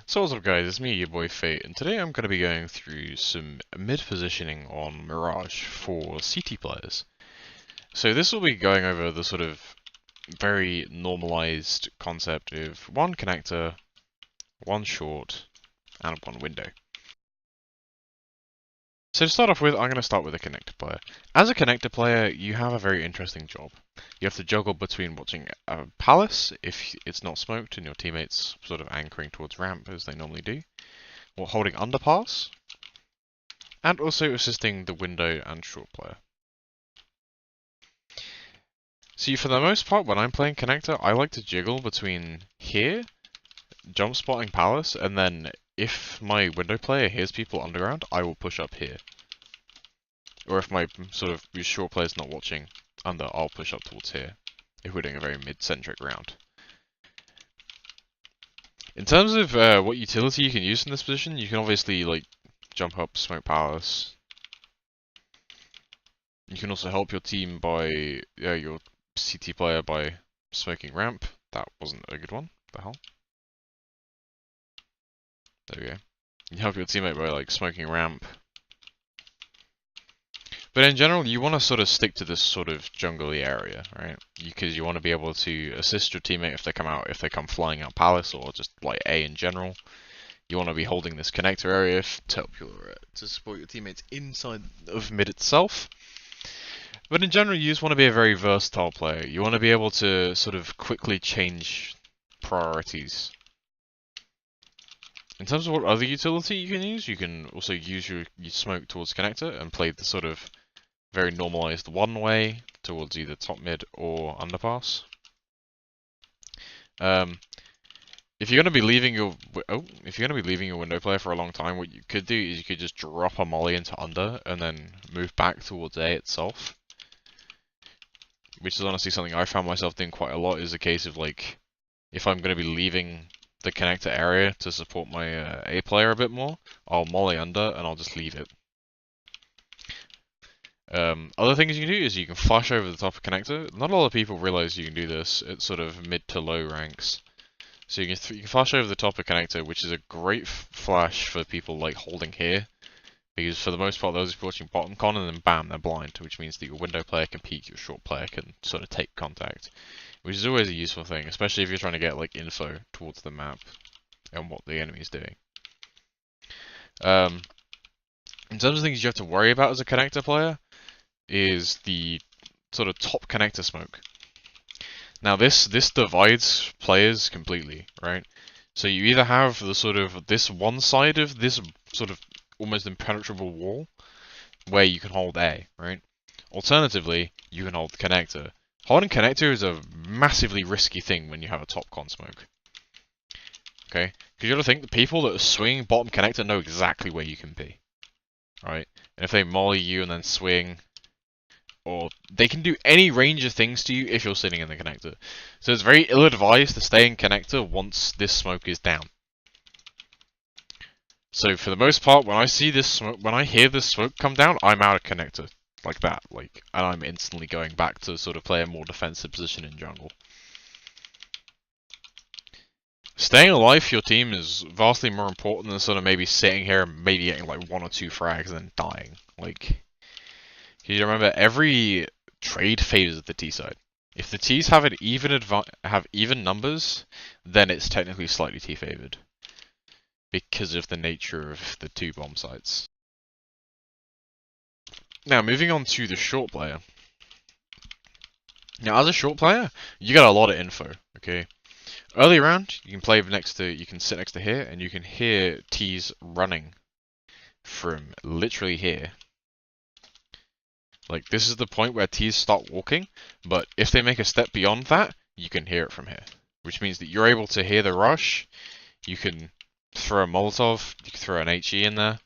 So what's up guys, it's me, your boy Fate, and today I'm going to be going through some mid-positioning on Mirage for CT players. So this will be going over the sort of very normalized concept of one connector, one short, and one window. So to start off with, I'm going to start with a connector player. As a connector player, you have a very interesting job. You have to juggle between watching a palace, if it's not smoked and your teammates sort of anchoring towards ramp as they normally do, or holding underpass, and also assisting the window and short player. See, for the most part, when I'm playing connector, I like to jiggle between here, jump spotting palace, and then if my window player hears people underground, I will push up here. Or if my sort of short player's not watching under, I'll push up towards here, if we're doing a very mid-centric round. In terms of what utility you can use in this position, you can obviously like jump up, smoke palace. You can also help your team by your CT player by smoking ramp. That wasn't a good one. The hell? There we go. You help your teammate by like smoking ramp. But in general, you want to sort of stick to this sort of jungly area, right? Because you want to be able to assist your teammate if they come flying out palace or just like A in general. You want to be holding this connector area to help to support your teammates inside of mid itself. But in general, you just want to be a very versatile player. You want to be able to sort of quickly change priorities. In terms of what other utility you can also use your smoke towards connector and play the sort of very normalized one way towards either top mid or underpass. If you're going to be leaving your window player for a long time, what you could do is you could just drop a molly into under and then move back towards A itself. Which is honestly something I found myself doing quite a lot. Is a case of like, if I'm going to be leaving the connector area to support my A player a bit more, I'll molly under and I'll just leave it. Other things you can do is you can flash over the top of connector. Not a lot of people realize you can do this at sort of mid to low ranks. So you can flash over the top of connector, which is a great flash for people like holding here. Because for the most part, those watching bottom con, and then bam, they're blind, which means that your window player can peek, your short player can sort of take contact. Which is always a useful thing, especially if you're trying to get like info towards the map and what the enemy is doing. In terms of things you have to worry about as a connector player, is the sort of top connector smoke. Now this divides players completely, right? So you either have the sort of this one side of this sort of almost impenetrable wall where you can hold A, right? Alternatively, you can hold the connector. Holding connector is a massively risky thing when you have a top con smoke. Okay? Because you gotta think the people that are swinging bottom connector know exactly where you can be. Right? And if they molly you and then swing, or they can do any range of things to you if you're sitting in the connector. So it's very ill-advised to stay in connector once this smoke is down. So for the most part, when I see this smoke, when I hear this smoke come down, I'm out of connector. Like that, and I'm instantly going back to sort of play a more defensive position in jungle. Staying alive for your team is vastly more important than sort of maybe sitting here and maybe getting like 1 or 2 frags and then dying. Like, you remember, every trade favors the T side. If the T's have even numbers, then it's technically slightly T favored. Because of the nature of the 2 bomb sites. Now, moving on to the short player. Now, as a short player, you get a lot of info, okay? Early round, you can sit next to here, and you can hear T's running from literally here. Like, this is the point where T's start walking, but if they make a step beyond that, you can hear it from here. Which means that you're able to hear the rush, you can throw a Molotov, you can throw an HE in there.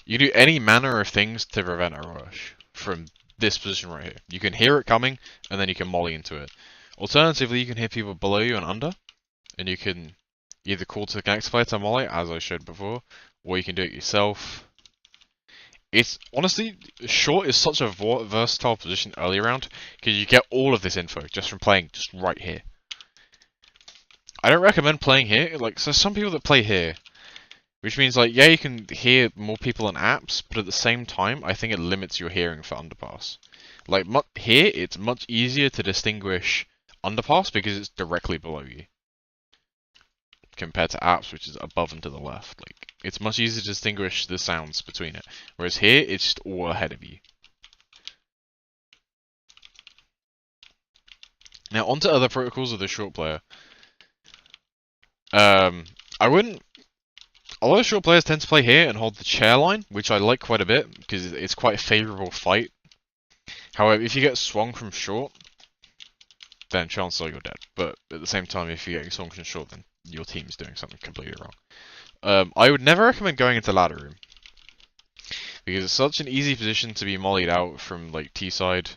You can do any manner of things to prevent a rush from this position right here. You can hear it coming, and then you can molly into it. Alternatively, you can hear people below you and under, and you can either call to the connector player to molly, as I showed before, or you can do it yourself. It's honestly, short is such a versatile position early round, because you get all of this info just from playing just right here. I don't recommend playing here. Like, so some people that play here, which means like, yeah, you can hear more people in apps, but at the same time, I think it limits your hearing for underpass. Like here, it's much easier to distinguish underpass because it's directly below you, compared to apps, which is above and to the left. Like, it's much easier to distinguish the sounds between it. Whereas here, it's just all ahead of you. Now, onto other protocols of the short player. I wouldn't. A lot of short players tend to play here and hold the chair line, which I like quite a bit because it's quite a favourable fight. However, if you get swung from short, then chances are you're dead. But at the same time, if you're getting swung from short, then your team is doing something completely wrong. I would never recommend going into ladder room because it's such an easy position to be mollied out from like T side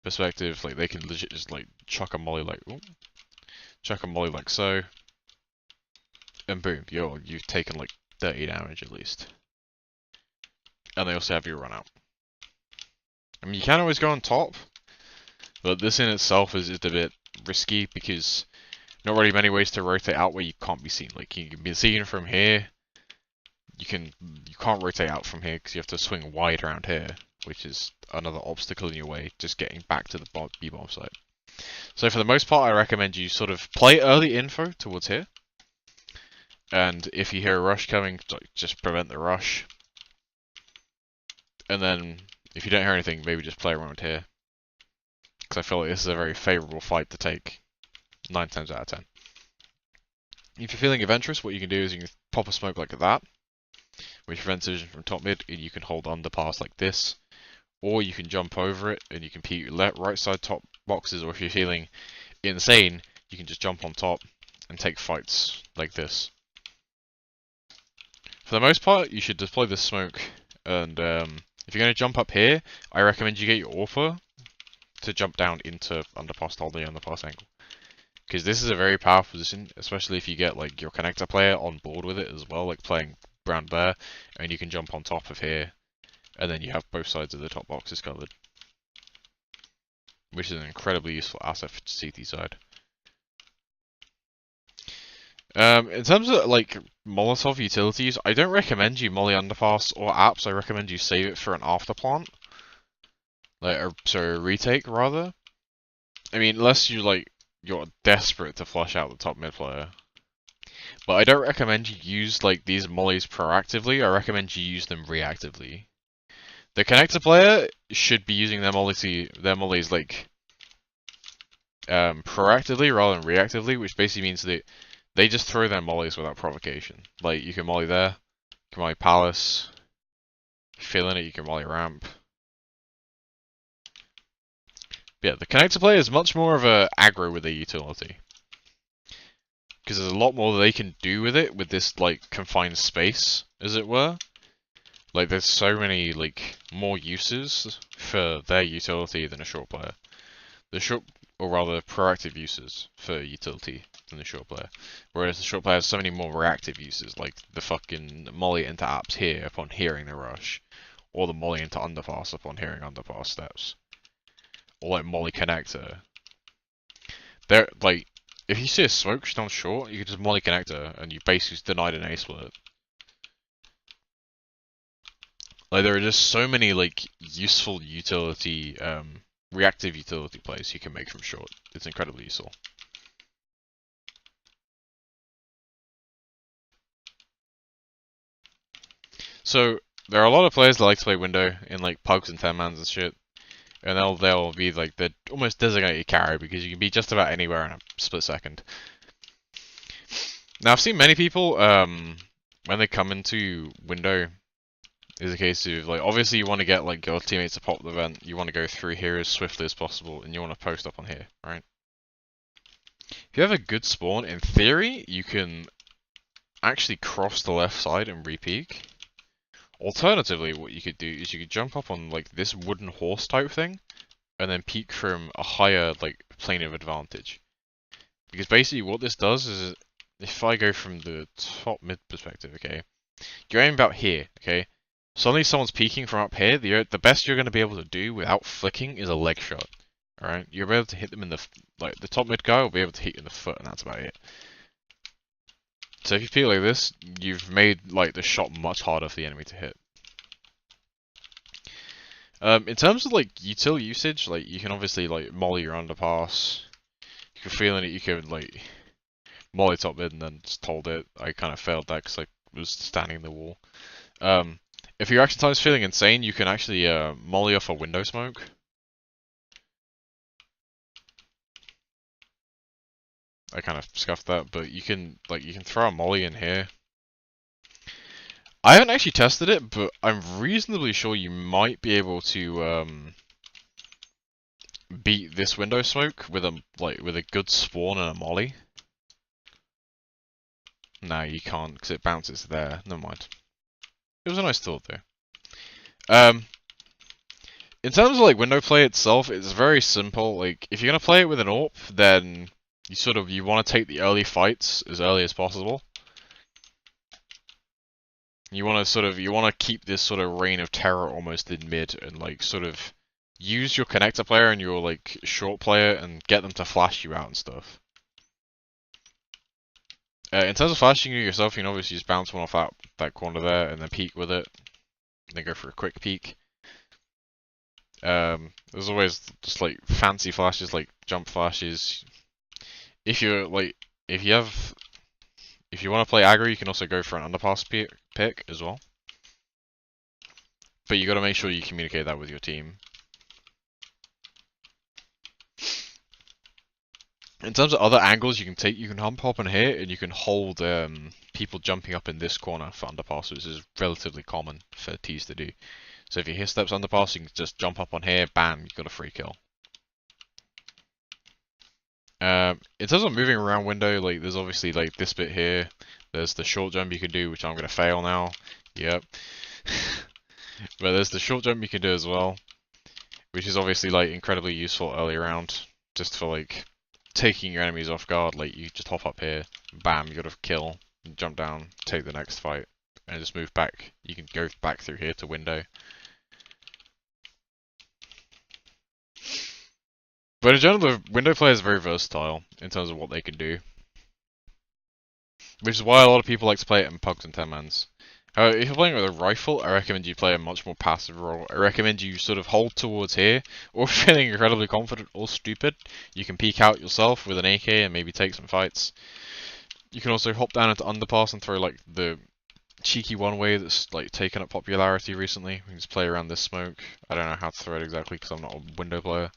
perspective. Like they can legit just like chuck a molly like, ooh, chuck a molly like so, and boom, you've taken like 30 damage at least. And they also have your run out. I mean, you can always go on top, but this in itself is just a bit risky because not really many ways to rotate out where you can't be seen. Like you can be seen from here. You can't rotate out from here because you have to swing wide around here, which is another obstacle in your way, just getting back to the B-bomb site. So for the most part, I recommend you sort of play early info towards here. And if you hear a rush coming, just prevent the rush. And then, if you don't hear anything, maybe just play around here. Because I feel like this is a very favourable fight to take 9 times out of 10. If you're feeling adventurous, what you can do is you can pop a smoke like that, which prevents vision from top mid, and you can hold underpass like this. Or you can jump over it, and you can peek right side top boxes, or if you're feeling insane, you can just jump on top and take fights like this. For the most part, you should deploy this smoke, and if you're going to jump up here, I recommend you get your AWPer to jump down into underpass, hold the underpass angle. Because this is a very powerful position, especially if you get like your connector player on board with it as well, like playing Brown Bear, and you can jump on top of here, and then you have both sides of the top boxes covered. Which is an incredibly useful asset for CT side. In terms of like Molotov utilities, I don't recommend you molly underpass or apps. I recommend you save it for an after plant, like a retake rather. I mean, unless you're desperate to flush out the top mid player. But I don't recommend you use like these mollies proactively. I recommend you use them reactively. The connector player should be using their mollies like proactively rather than reactively, which basically means that they just throw their mollies without provocation. Like, you can molly there, you can molly palace, feeling it, you can molly ramp. But yeah, the connector player is much more of a aggro with their utility. Because there's a lot more that they can do with it, with this, like, confined space, as it were. Like, there's so many, like, more uses for their utility than a short player. The short, or rather, proactive uses for utility than the short player. Whereas the short player has so many more reactive uses, like the fucking molly into apps here upon hearing the rush, or the molly into underpass upon hearing underpass steps, or like molly connector. They're like, if you see a smoke down short, you can just molly connector, and you basically denied an A split. Like, there are just so many like useful utility, reactive utility plays you can make from short. It's incredibly useful. So there are a lot of players that like to play window in like pugs and 10-mans and shit, and they'll be like the almost designated carry because you can be just about anywhere in a split second. Now I've seen many people when they come into window, is a case of like obviously you want to get like your teammates to pop the vent, you want to go through here as swiftly as possible, and you want to post up on here, right? If you have a good spawn, in theory you can actually cross the left side and re-peek. Alternatively, what you could do is you could jump up on like this wooden horse type thing, and then peek from a higher like plane of advantage. Because basically what this does is, if I go from the top mid perspective, okay, you're aiming about here, okay. Suddenly someone's peeking from up here. The best you're going to be able to do without flicking is a leg shot. All right, you'll be able to hit them in the like the top mid guy will be able to hit you in the foot, and that's about it. So if you peek like this, you've made like the shot much harder for the enemy to hit. In terms of like util usage, like you can obviously like molly your underpass. If you're feeling it, you can like molly top mid and then just hold it. I kind of failed that because I was standing in the wall. If your action time is feeling insane, you can actually molly off a window smoke. I kind of scuffed that, but you can throw a molly in here. I haven't actually tested it, but I'm reasonably sure you might be able to beat this window smoke with a good spawn and a molly. No, you can't because it bounces there. Never mind. It was a nice thought though. In terms of like window play itself, it's very simple. Like if you're gonna play it with an AWP, then you want to take the early fights as early as possible. You want to keep this sort of reign of terror almost in mid and like sort of use your connector player and your like short player and get them to flash you out and stuff. In terms of flashing you yourself, you can obviously just bounce one off that corner there and then peek with it. And then go for a quick peek. There's always just like fancy flashes like jump flashes. If you want to play aggro, you can also go for an underpass pick as well. But you got to make sure you communicate that with your team. In terms of other angles you can take, you can hump hop in here, and you can hold people jumping up in this corner for underpass, which is relatively common for T's to do. So if you hear steps underpass, you can just jump up on here, bam, you got a free kill. In terms of moving around window, like there's obviously like this bit here. There's the short jump you can do, which I'm gonna fail now. Yep. But there's the short jump you can do as well, which is obviously like incredibly useful early round, just for like taking your enemies off guard. Like you just hop up here, bam, you got a kill, jump down, take the next fight, and just move back. You can go back through here to window. But in general, the window player is very versatile in terms of what they can do. Which is why a lot of people like to play it in pugs and 10-mans. If you're playing with a rifle, I recommend you play a much more passive role. I recommend you sort of hold towards here, or if you're feeling incredibly confident or stupid, you can peek out yourself with an AK and maybe take some fights. You can also hop down into underpass and throw like the cheeky one way that's like taken up popularity recently. We can just play around this smoke. I don't know how to throw it exactly because I'm not a window player.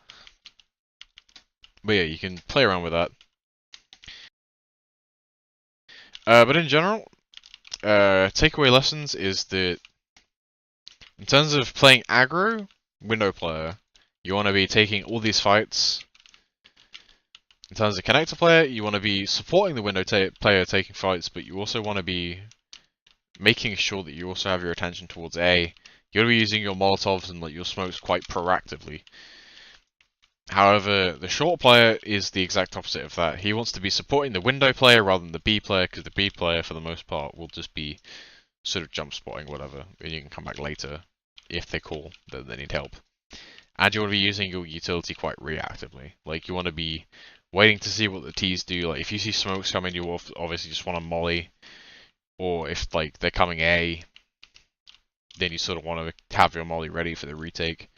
But yeah, you can play around with that. But in general, takeaway lessons is that in terms of playing aggro, window player, you want to be taking all these fights. In terms of connector player, you want to be supporting the window player taking fights, but you also want to be making sure that you also have your attention towards A. You want to be using your Molotovs and like your smokes quite proactively. However, the short player is the exact opposite of that. He wants to be supporting the window player rather than the B player, because the B player, for the most part, will just be sort of jump spotting, whatever, and you can come back later if they call that they need help. And you want to be using your utility quite reactively. Like, you want to be waiting to see what the T's do. Like, if you see smokes coming, you obviously just want to molly. Or if, like, they're coming A, then you sort of want to have your molly ready for the retake.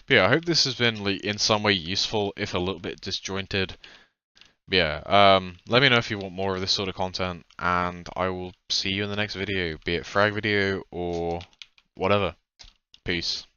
But yeah, I hope this has been like, in some way useful, if a little bit disjointed. But yeah, let me know if you want more of this sort of content, and I will see you in the next video, be it frag video or whatever. Peace.